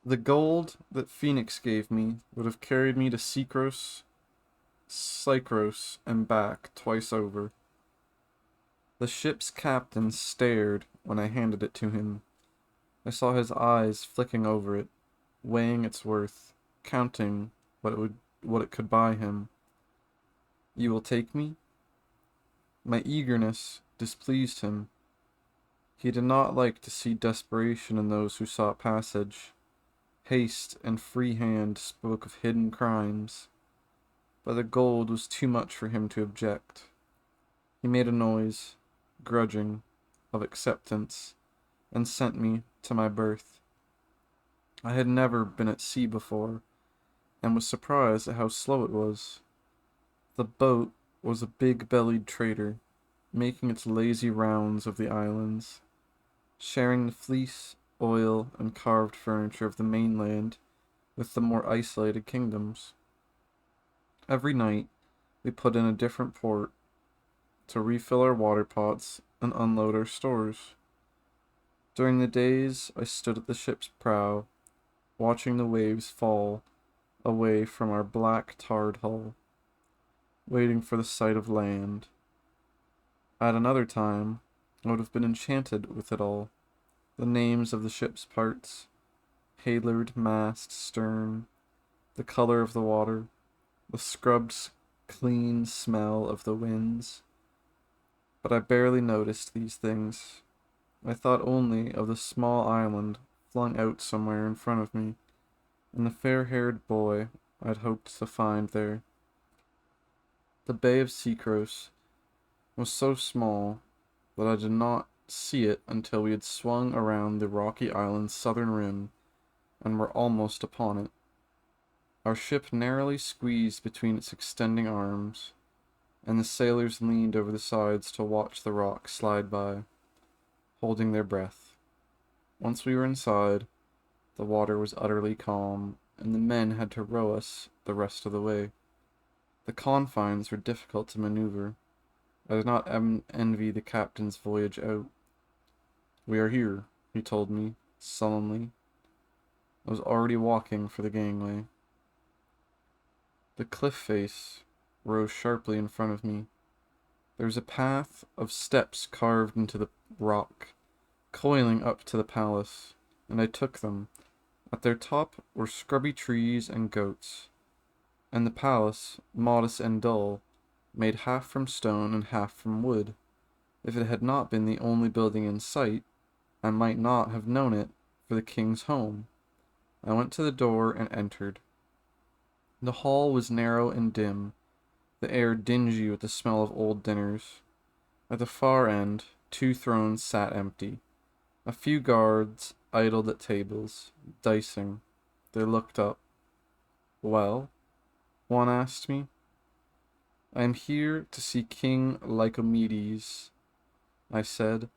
The gold that Phoenix gave me would have carried me to Sycros, and back twice over. The ship's captain stared when I handed it to him. I saw his eyes flicking over it, weighing its worth, counting what it could buy him. You will take me? My eagerness displeased him. He did not like to see desperation in those who sought passage. Haste and free hand spoke of hidden crimes, but the gold was too much for him to object. He made a noise, grudging, of acceptance, and sent me to my berth. I had never been at sea before, and was surprised at how slow it was. The boat was a big-bellied trader, making its lazy rounds of the islands, sharing the fleece, oil, and carved furniture of the mainland with the more isolated kingdoms. Every night we put in a different port to refill our water pots and unload our stores. During the days I stood at the ship's prow, watching the waves fall away from our black tarred hull, waiting for the sight of land. At another time, I would have been enchanted with it all. The names of the ship's parts, halyard, mast, stern, the color of the water, the scrubbed, clean smell of the winds. But I barely noticed these things. I thought only of the small island flung out somewhere in front of me, and the fair-haired boy I'd hoped to find there. The Bay of Seacros was so small that I did not see it until we had swung around the rocky island's southern rim and were almost upon it. Our ship narrowly squeezed between its extending arms, and the sailors leaned over the sides to watch the rock slide by, holding their breath. Once we were inside, the water was utterly calm, and the men had to row us the rest of the way. The confines were difficult to maneuver. I did not envy the captain's voyage out. "We are here," he told me, sullenly. I was already walking for the gangway. The cliff face rose sharply in front of me. There was a path of steps carved into the rock, coiling up to the palace, and I took them. At their top were scrubby trees and goats, and the palace, modest and dull, made half from stone and half from wood. If it had not been the only building in sight, I might not have known it for the king's home. I went to the door and entered. The hall was narrow and dim, the air dingy with the smell of old dinners. At the far end, two thrones sat empty. A few guards idled at tables, dicing. They looked up. "Well?" one asked me. "I am here to see King Lycomedes," I said.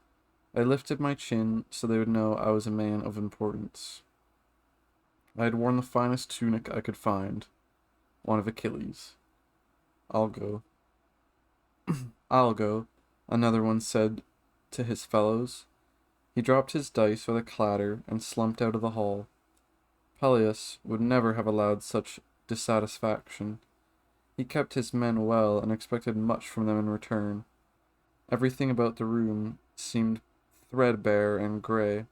I lifted my chin so they would know I was a man of importance. I had worn the finest tunic I could find, one of Achilles. "I'll go." "I'll go," another one said to his fellows. He dropped his dice with a clatter and slumped out of the hall. Peleus would never have allowed such dissatisfaction. He kept his men well and expected much from them in return. Everything about the room seemed threadbare and gray.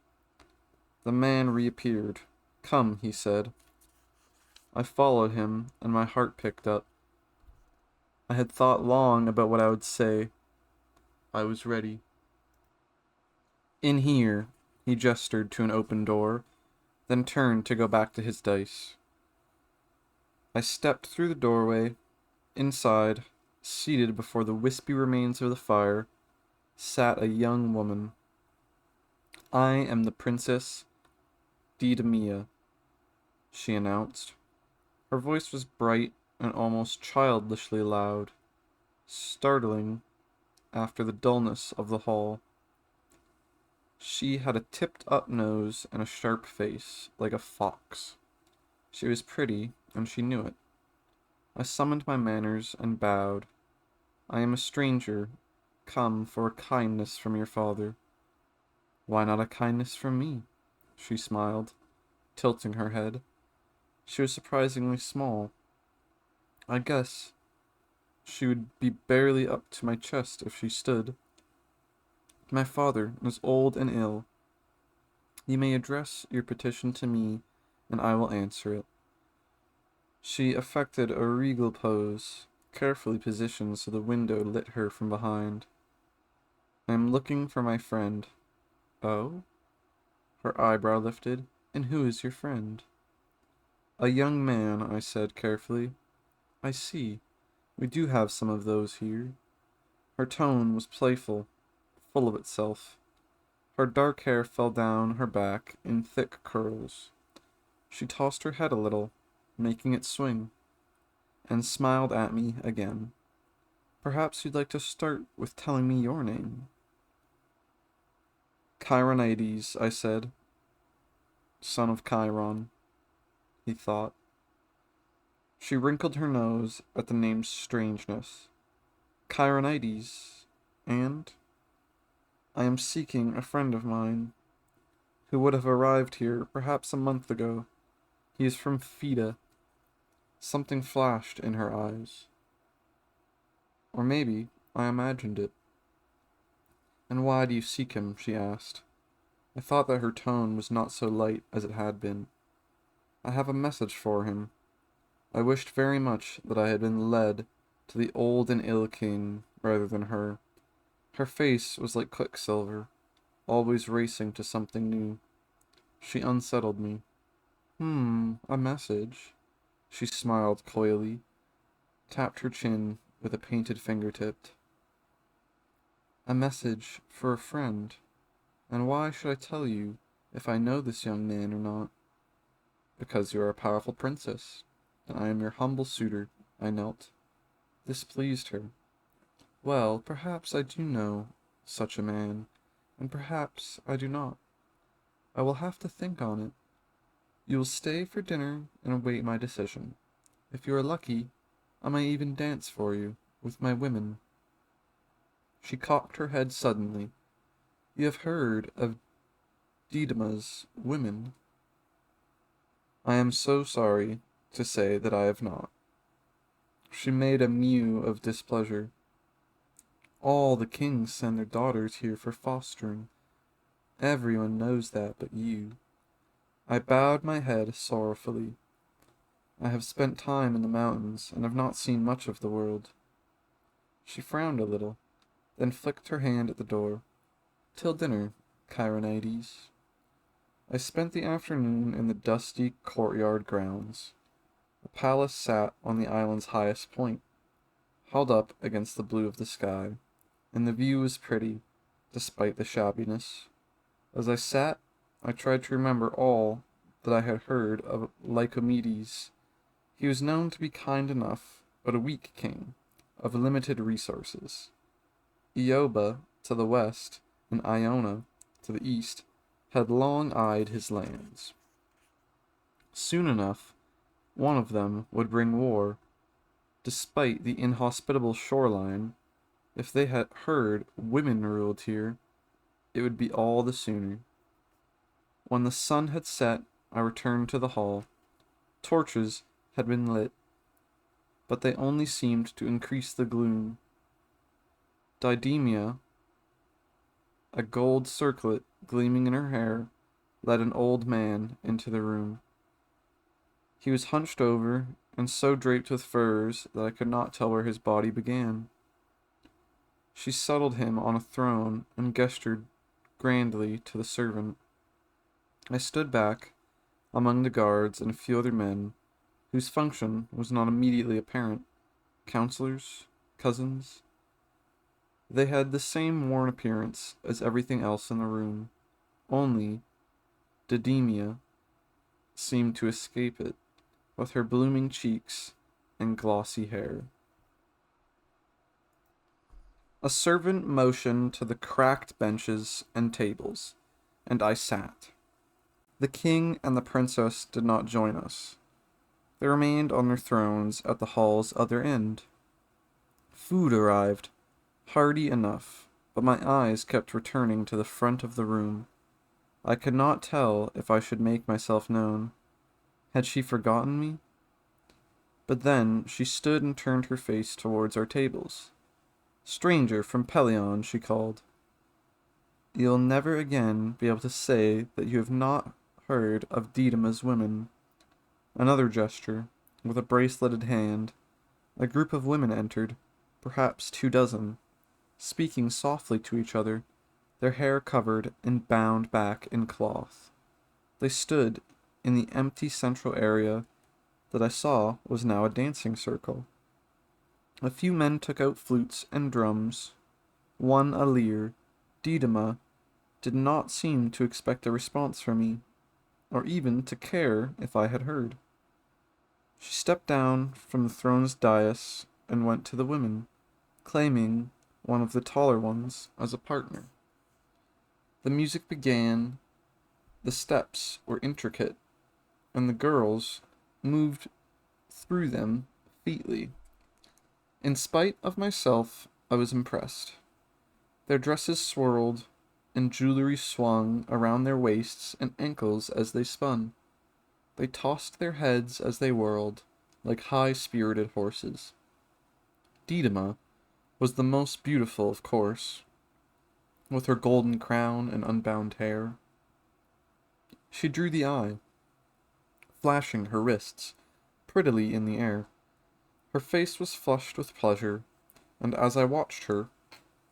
The man reappeared. "Come," he said. I followed him, and my heart picked up. I had thought long about what I would say. I was ready. "In here," he gestured to an open door, then turned to go back to his dice. I stepped through the doorway. Inside, seated before the wispy remains of the fire, sat a young woman. "I am the Princess Didymia," she announced. Her voice was bright and almost childishly loud, startling after the dullness of the hall. She had a tipped-up nose and a sharp face, like a fox. She was pretty, and she knew it. I summoned my manners and bowed. "I am a stranger, come for a kindness from your father." "Why not a kindness from me?" she smiled. tilting her head. She was surprisingly small. I guess she would be barely up to my chest if she stood. My father is old and ill. You may address your petition to me, and I will answer it. She affected a regal pose, carefully positioned so the window lit her from behind. I am looking for my friend. Oh? Her eyebrow lifted. And who is your friend? A young man, I said carefully. I see. We do have some of those here. Her tone was playful, full of itself. Her dark hair fell down her back in thick curls. She tossed her head a little, making it swing, and smiled at me again. Perhaps you'd like to start with telling me your name. Chironides, I said. Son of Chiron, he thought. She wrinkled her nose at the name's strangeness. Chironides, and I am seeking a friend of mine who would have arrived here perhaps a month ago. He is from Fida. Something flashed in her eyes. Or maybe I imagined it. And why do you seek him? She asked. I thought that her tone was not so light as it had been. I have a message for him. I wished very much that I had been led to the old and ill king rather than her. Her face was like quicksilver, always racing to something new. She unsettled me. A message. She smiled coyly, tapped her chin with a painted fingertip. A message for a friend. And why should I tell you if I know this young man or not? Because you are a powerful princess, and I am your humble suitor. I knelt. This pleased her. Well, perhaps I do know such a man, and perhaps I do not. I will have to think on it. You will stay for dinner and await my decision. If you are lucky, I may even dance for you with my women. She cocked her head suddenly. You have heard of Didymus' women? I am so sorry to say that I have not. She made a mew of displeasure. All the kings send their daughters here for fostering. Everyone knows that but you. I bowed my head sorrowfully. I have spent time in the mountains and have not seen much of the world. She frowned a little, then flicked her hand at the door. Till dinner, Chironides. I spent the afternoon in the dusty courtyard grounds. The palace sat on the island's highest point, held up against the blue of the sky, and the view was pretty, despite the shabbiness. As I sat, I tried to remember all that I had heard of Lycomedes. He was known to be kind enough, but a weak king, of limited resources. Ioba, to the west, and Iona, to the east, had long eyed his lands. Soon enough, one of them would bring war. Despite the inhospitable shoreline, if they had heard women ruled here, it would be all the sooner. When the sun had set, I returned to the hall. Torches had been lit, but they only seemed to increase the gloom. Didymia, a gold circlet gleaming in her hair, led an old man into the room. He was hunched over and so draped with furs that I could not tell where his body began. She settled him on a throne and gestured grandly to the servant. I stood back among the guards and a few other men whose function was not immediately apparent. Counselors, cousins. They had the same worn appearance as everything else in the room, only Didymia seemed to escape it, with her blooming cheeks and glossy hair. A servant motioned to the cracked benches and tables, and I sat. The king and the princess did not join us. They remained on their thrones at the hall's other end. Food arrived, hearty enough, but my eyes kept returning to the front of the room. I could not tell if I should make myself known. Had she forgotten me? But then she stood and turned her face towards our tables. "Stranger from Pelion," she called. "You'll never again be able to say that you have not heard of Didyma's women." Another gesture, with a braceleted hand. A group of women entered, perhaps 2 dozen, speaking softly to each other, their hair covered and bound back in cloth. They stood in the empty central area that I saw was now a dancing circle. A few men took out flutes and drums, one a lyre. Didyma did not seem to expect a response from me, or even to care if I had heard. She stepped down from the throne's dais and went to the women, claiming one of the taller ones as a partner. The music began, the steps were intricate, and the girls moved through them featly. In spite of myself, I was impressed. Their dresses swirled, and jewelry swung around their waists and ankles as they spun. They tossed their heads as they whirled, like high-spirited horses. Didyma was the most beautiful, of course, with her golden crown and unbound hair. She drew the eye, flashing her wrists prettily in the air. Her face was flushed with pleasure, and as I watched her,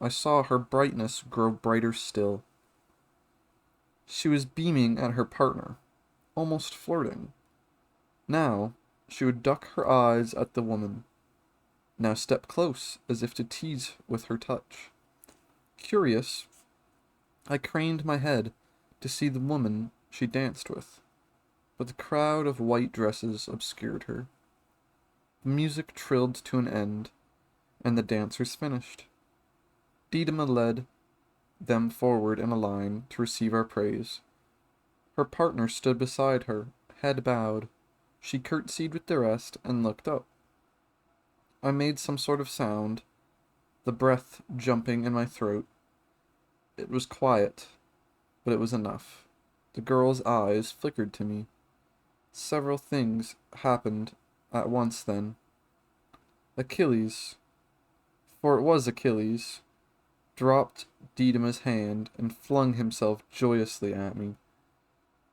I saw her brightness grow brighter still. She was beaming at her partner, almost flirting. Now she would duck her eyes at the woman, now step close as if to tease with her touch. Curious, I craned my head to see the woman she danced with, but the crowd of white dresses obscured her. The music trilled to an end, and the dancers finished. Didyma led them forward in a line to receive our praise. Her partner stood beside her, head bowed. She curtsied with the rest and looked up. I made some sort of sound, the breath jumping in my throat. It was quiet, but it was enough. The girl's eyes flickered to me. Several things happened at once then. Achilles, for it was Achilles, dropped Didyma's hand and flung himself joyously at me,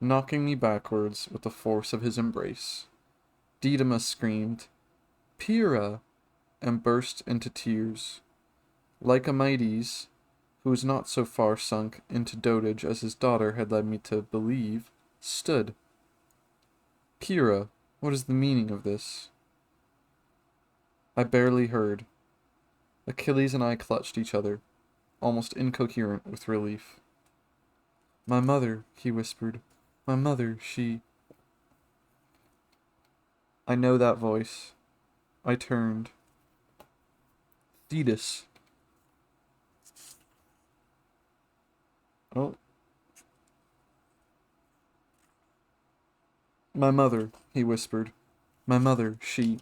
knocking me backwards with the force of his embrace. Didyma screamed, "Pyrrha!" and burst into tears. Lycomedes, who was not so far sunk into dotage as his daughter had led me to believe, stood. "Pyrrha, what is the meaning of this?" I barely heard. Achilles and I clutched each other, almost incoherent with relief. "My mother," he whispered. "My mother, she—" I know that voice. I turned. Thetis. Oh. "My mother," he whispered. "My mother, she—"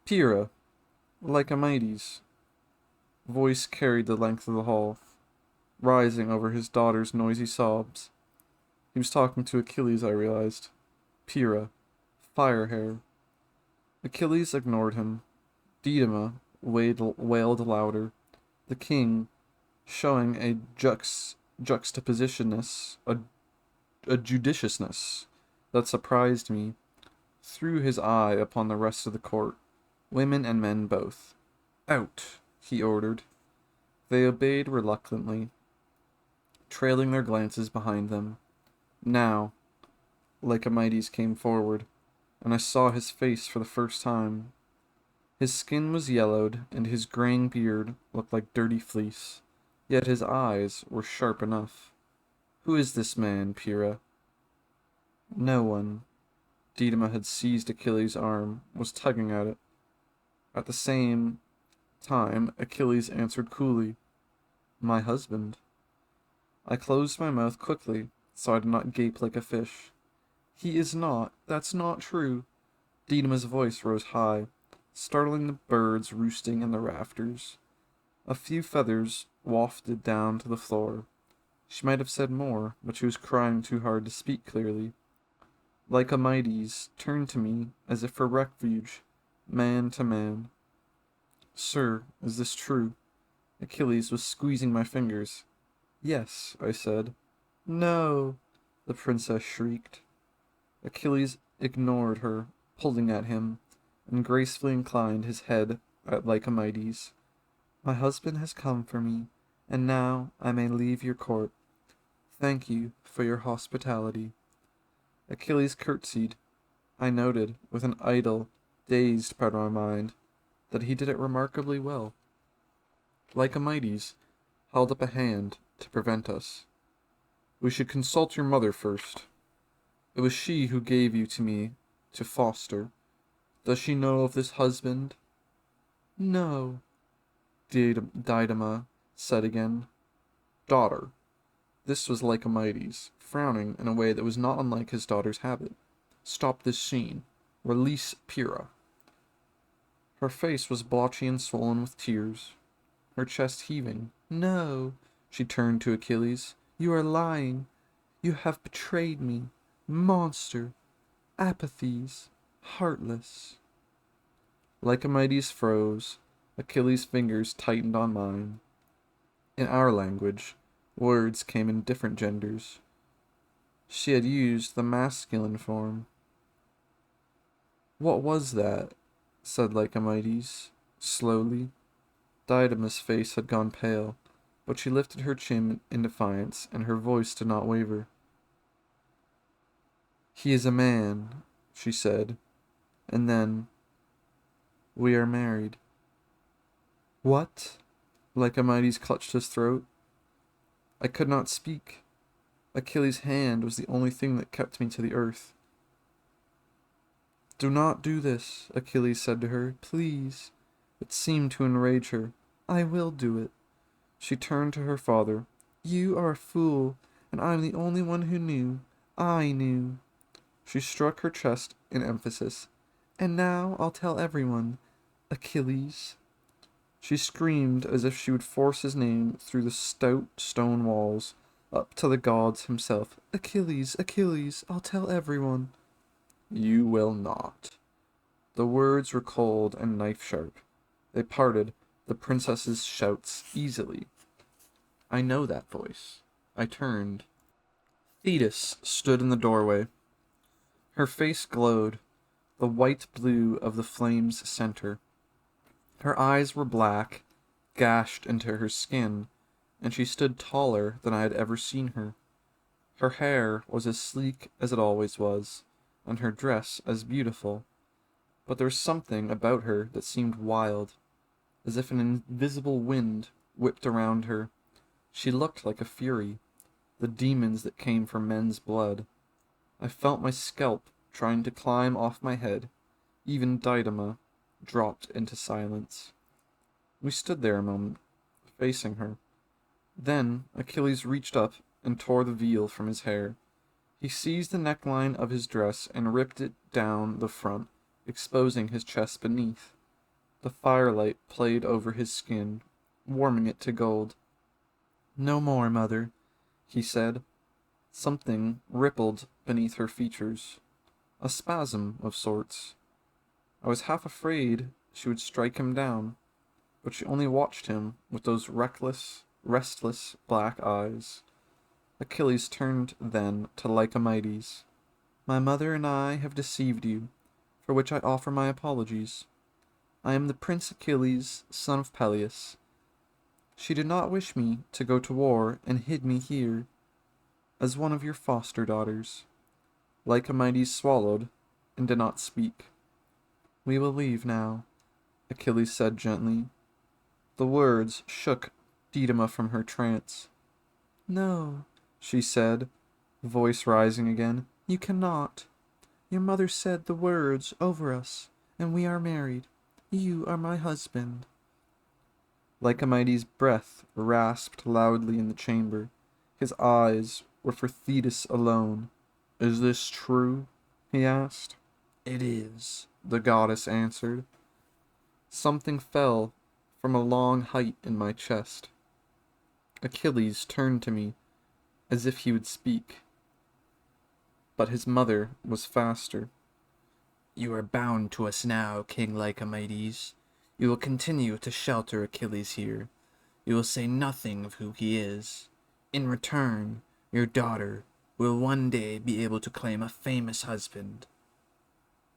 "Pyrrha, Lycomedes." Voice carried the length of the hall, rising over his daughter's noisy sobs. He was talking to Achilles, I realized. Pyrrha. Fire hair. Achilles ignored him. Didyma wailed louder. The king, showing a juxtapositionness, a judiciousness that surprised me, threw his eye upon the rest of the court, women and men both. "Out," he ordered. They obeyed reluctantly, trailing their glances behind them. Now, Lycomedes came forward, and I saw his face for the first time. His skin was yellowed, and his graying beard looked like dirty fleece, yet his eyes were sharp enough. "Who is this man, Pyrrha?" "No one." Didyma had seized Achilles' arm, was tugging at it. At the same time, Achilles answered coolly, "My husband." I closed my mouth quickly, so I did not gape like a fish. "He is not. That's not true." Didyma's voice rose high, startling the birds roosting in the rafters. A few feathers wafted down to the floor. She might have said more, but she was crying too hard to speak clearly. Lycomedes turned to me as if for refuge, man to man. Sir, is this true? Achilles was squeezing my fingers. Yes, I said. No, the princess shrieked. Achilles ignored her, pulling at him, and gracefully inclined his head at Lycomedes. My husband has come for me, and now I may leave your court. Thank you for your hospitality. Achilles curtsied. I noted, with an idle, dazed part of my mind, that he did it remarkably well. Lycomedes held up a hand to prevent us. We should consult your mother first. It was she who gave you to me to foster. Does she know of this husband? No, Didyma said again. Daughter. This was Lycomedes, frowning in a way that was not unlike his daughter's habit. Stop this scene. Release Pyrrha. Her face was blotchy and swollen with tears, her chest heaving. No, she turned to Achilles. You are lying. You have betrayed me. Monster. Apathies. Heartless. Lycomedes froze. Achilles' fingers tightened on mine. In our language, words came in different genders. She had used the masculine form. What was that? Said Lycomedes, slowly. Didyma's face had gone pale, but she lifted her chin in defiance, and her voice did not waver. He is a man, she said, and then, we are married. What? Lycomedes clutched his throat. I could not speak. Achilles' hand was the only thing that kept me to the earth. Do not do this, Achilles said to her. Please. It seemed to enrage her. I will do it. She turned to her father. You are a fool, and I am the only one who knew. I knew. She struck her chest in emphasis. And now I'll tell everyone. Achilles. She screamed as if she would force his name through the stout stone walls, up to the gods himself. Achilles, Achilles, I'll tell everyone. You will not. The words were cold and knife-sharp. They parted the princess's shouts easily. I know that voice. I turned. Thetis stood in the doorway. Her face glowed, the white blue of the flame's center. Her eyes were black, gashed into her skin, and she stood taller than I had ever seen her. Her hair was as sleek as it always was, and her dress as beautiful, but there was something about her that seemed wild, as if an invisible wind whipped around her. She looked like a fury, the demons that came from men's blood. I felt my scalp trying to climb off my head. Even Didyma dropped into silence. We stood there a moment, facing her. Then Achilles reached up and tore the veil from his hair. He seized the neckline of his dress and ripped it down the front, exposing his chest beneath. The firelight played over his skin, warming it to gold. No more, mother, he said. Something rippled beneath her features. A spasm of sorts. I was half afraid she would strike him down, but she only watched him with those reckless, restless black eyes. Achilles turned then to Lycomedes. My mother and I have deceived you, for which I offer my apologies. I am the Prince Achilles, son of Peleus. She did not wish me to go to war and hid me here, as one of your foster daughters. Lycomedes swallowed and did not speak. We will leave now, Achilles said gently. The words shook Didyma from her trance. No, she said, voice rising again. You cannot. Your mother said the words over us, and we are married. You are my husband. Lycomedes' breath rasped loudly in the chamber. His eyes were for Thetis alone. Is this true? He asked. It is, the goddess answered. Something fell from a long height in my chest. Achilles turned to me, as if he would speak. But his mother was faster. "You are bound to us now, King Lycomedes. You will continue to shelter Achilles here. You will say nothing of who he is. In return, your daughter will one day be able to claim a famous husband."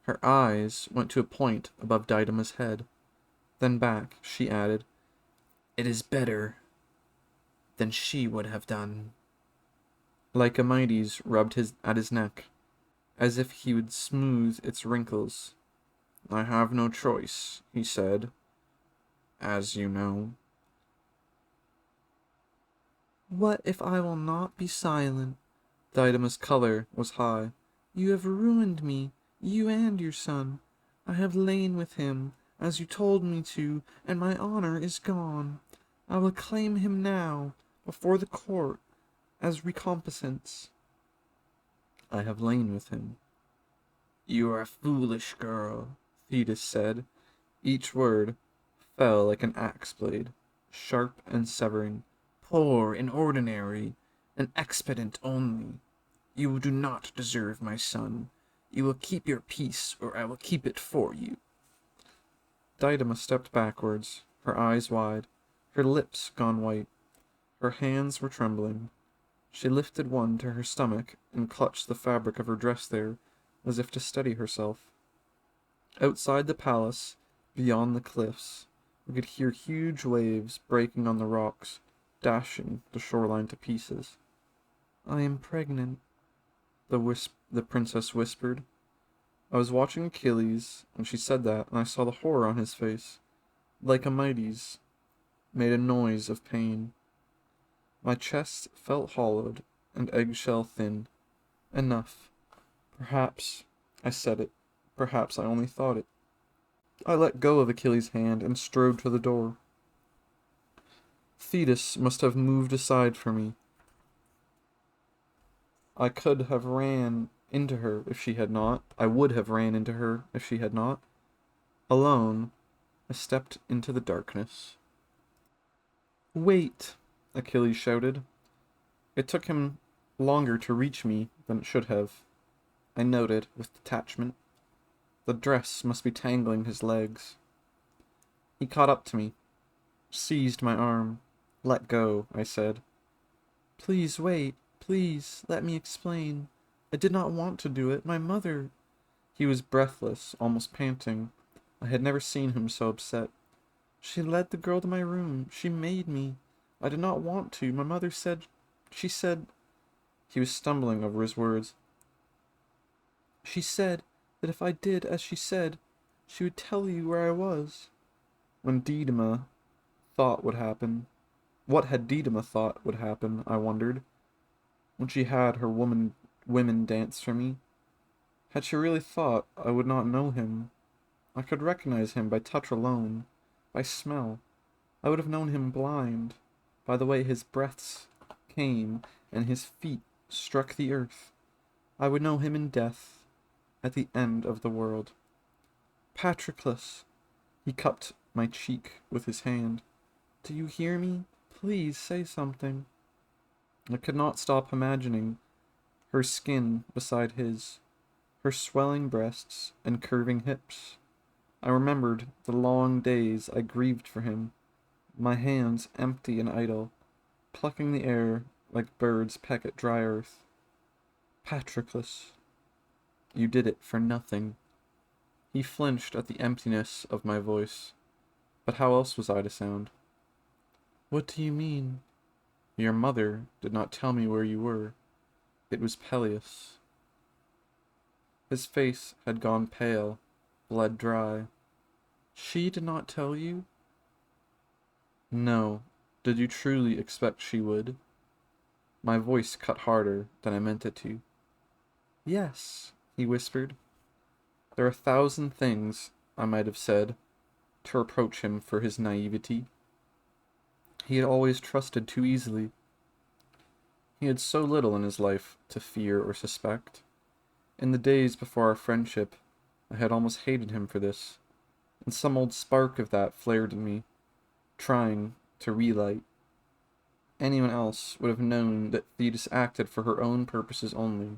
Her eyes went to a point above Didymus' head. Then back, she added, "It is better than she would have done." Lycomedes rubbed at his neck, as if he would smooth its wrinkles. "I have no choice," he said, "as you know." "What if I will not be silent?" Didymus' color was high. "You have ruined me, you and your son. I have lain with him, as you told me to, and my honor is gone. I will claim him now, before the court, as recompense." "I have lain with him." "You are a foolish girl," Thetis said. Each word fell like an axe blade, sharp and severing. "Poor and ordinary, an expedient only. You do not deserve my son. You will keep your peace, or I will keep it for you." Didymus stepped backwards, her eyes wide, her lips gone white. Her hands were trembling. She lifted one to her stomach and clutched the fabric of her dress there, as if to steady herself. Outside the palace, beyond the cliffs, we could hear huge waves breaking on the rocks, dashing the shoreline to pieces. "I am pregnant," the princess whispered. I was watching Achilles when she said that, and I saw the horror on his face. Lycomedes made a noise of pain. My chest felt hollowed and eggshell thin. Enough. Perhaps I said it. Perhaps I only thought it. I let go of Achilles' hand and strode to the door. Thetis must have moved aside for me. I could have ran into her if she had not. I would have ran into her if she had not. Alone, I stepped into the darkness. "Wait!" Achilles shouted. It took him longer to reach me than it should have. I noted with detachment. The dress must be tangling his legs. He caught up to me, seized my arm. "Let go," I said. "Please wait. Please, let me explain. I did not want to do it. My mother—" He was breathless, almost panting. I had never seen him so upset. "She led the girl to my room. She made me. I did not want to. My mother said— She said—" He was stumbling over his words. "She said that if I did as she said, she would tell you where I was." When Didyma thought would happen. What had Didyma thought would happen, I wondered, when she had her women dance for me? Had she really thought I would not know him? I could recognize him by touch alone, by smell. I would have known him blind, by the way his breaths came and his feet struck the earth. I would know him in death, at the end of the world. "Patroclus!" He cupped my cheek with his hand. "Do you hear me? Please say something." I could not stop imagining her skin beside his, her swelling breasts and curving hips. I remembered the long days I grieved for him, my hands empty and idle, plucking the air like birds peck at dry earth. "Patroclus, you did it for nothing." He flinched at the emptiness of my voice. But how else was I to sound? "What do you mean?" "Your mother did not tell me where you were. It was Peleus." His face had gone pale, blood dry. "She did not tell you?" "No. Did you truly expect she would?" My voice cut harder than I meant it to. "Yes," he whispered. There are 1,000 things I might have said to reproach him for his naivety. He had always trusted too easily. He had so little in his life to fear or suspect. In the days before our friendship, I had almost hated him for this, and some old spark of that flared in me, trying to relight. Anyone else would have known that Thetis acted for her own purposes only.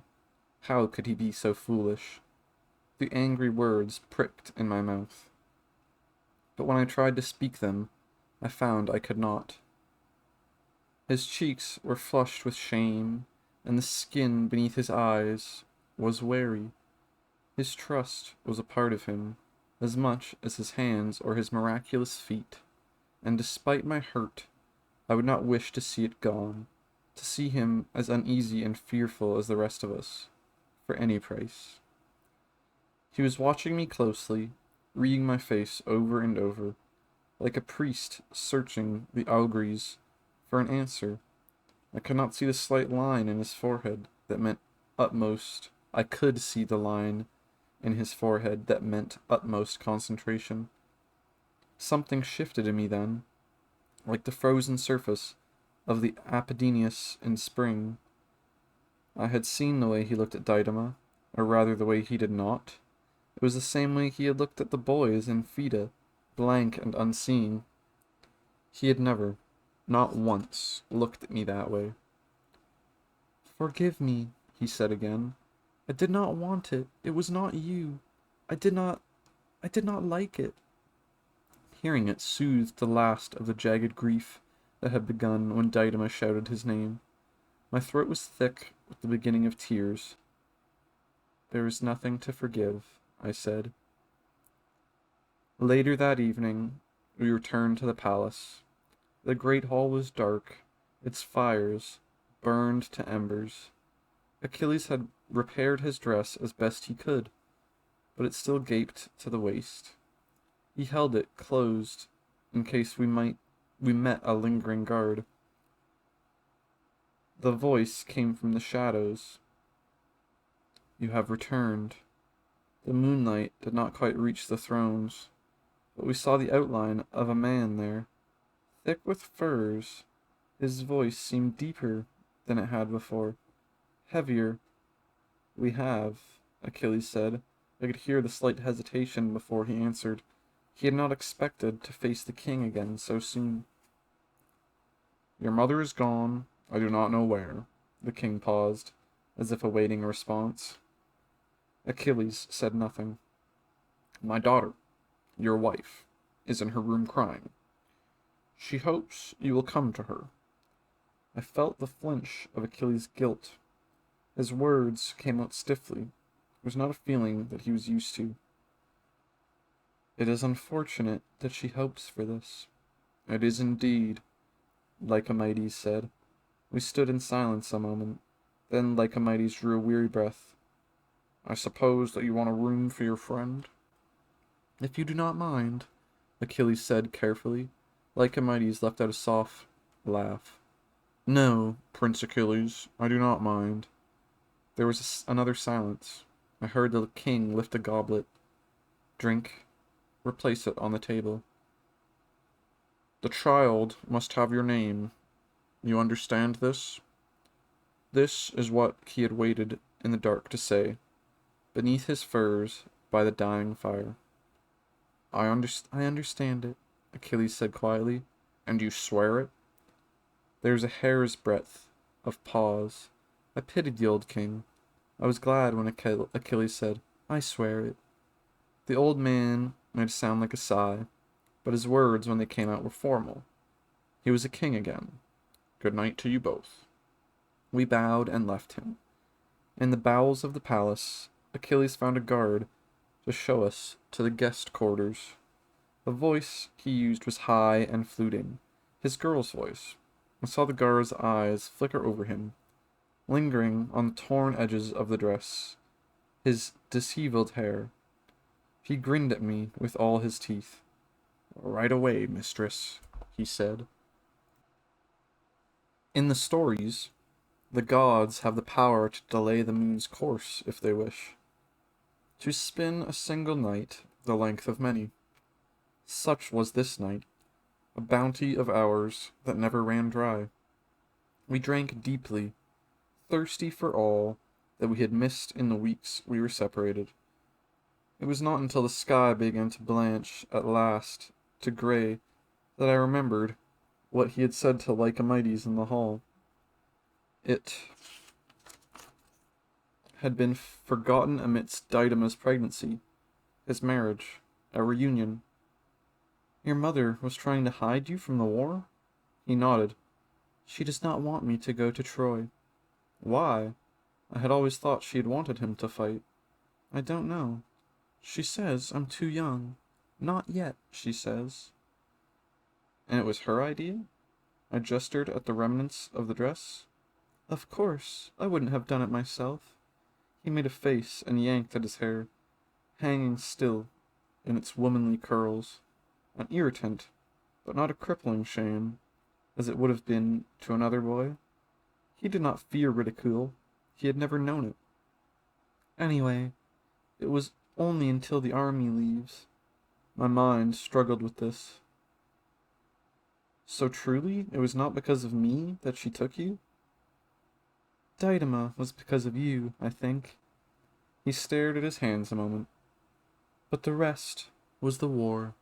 How could he be so foolish? The angry words pricked in my mouth. But when I tried to speak them, I found I could not. His cheeks were flushed with shame, and the skin beneath his eyes was wary. His trust was a part of him, as much as his hands or his miraculous feet, and despite my hurt, I would not wish to see it gone, to see him as uneasy and fearful as the rest of us, for any price. He was watching me closely, reading my face over and over, like a priest searching the auguries for an answer. I could not see the slight line in his forehead that meant utmost. I could see the line in his forehead that meant utmost concentration. Something shifted in me then, like the frozen surface of the Apennines in spring. I had seen the way he looked at Didyma, or rather the way he did not. It was the same way he had looked at the boys in Phaeda, blank and unseeing. He had never, not once, looked at me that way. "Forgive me," he said again. "I did not want it. It was not you. I did not like it." Hearing it soothed the last of the jagged grief that had begun when Didyma shouted his name. My throat was thick with the beginning of tears. "There is nothing to forgive," I said. Later that evening, we returned to the palace. The great hall was dark, its fires burned to embers. Achilles had repaired his dress as best he could, but it still gaped to the waist. He held it closed in case we met a lingering guard. The voice came from the shadows. "You have returned." The moonlight did not quite reach the thrones, but we saw the outline of a man there, thick with furs. His voice seemed deeper than it had before, heavier. "We have," Achilles said. I could hear the slight hesitation before he answered. He had not expected to face the king again so soon. "Your mother is gone, I do not know where." The king paused, as if awaiting a response. Achilles said nothing. "My daughter, your wife, is in her room crying. She hopes you will come to her." I felt the flinch of Achilles' guilt. His words came out stiffly. It was not a feeling that he was used to. "It is unfortunate that she hopes for this." "It is indeed," Lycomedes said. We stood in silence a moment. Then Lycomedes drew a weary breath. "I suppose that you want a room for your friend?" "If you do not mind," Achilles said carefully. Lycomedes let out a soft laugh. "No, Prince Achilles, I do not mind." There was another silence. I heard the king lift a goblet, drink, replace it on the table. "The child must have your name. You understand this?" This is what he had waited in the dark to say, beneath his furs, by the dying fire. I understand it," Achilles said quietly. "And you swear it?" There was a hair's breadth of pause. I pitied the old king. I was glad when Achilles said, "I swear it." The old man made it sound like a sigh, but his words, when they came out, were formal. He was a king again. "Good night to you both." We bowed and left him. In the bowels of the palace, Achilles found a guard to show us to the guest quarters. The voice he used was high and fluting, his girl's voice. I saw the guard's eyes flicker over him, lingering on the torn edges of the dress, his disheveled hair. He grinned at me with all his teeth. "Right away, mistress," he said. In the stories, the gods have the power to delay the moon's course if they wish, to spin a single night the length of many. Such was this night, a bounty of hours that never ran dry. We drank deeply, thirsty for all that we had missed in the weeks we were separated. It was not until the sky began to blanch at last to gray that I remembered what he had said to Lycomedes in the hall. It had been forgotten amidst Didymus' pregnancy, his marriage, a reunion. Your mother was trying to hide you from the war? He nodded. She does not want me to go to Troy. Why? I had always thought she had wanted him to fight. I don't know. She says I'm too young. Not yet, she says. And it was her idea? I gestured at the remnants of the dress. Of course, I wouldn't have done it myself. He made a face and yanked at his hair, hanging still in its womanly curls. An irritant, but not a crippling shame, as it would have been to another boy. He did not fear ridicule. He had never known it. Anyway, it was only until the army leaves. My mind struggled with this. So truly, it was not because of me that she took you? Didyma was because of you, I think. He stared at his hands a moment. But the rest was the war.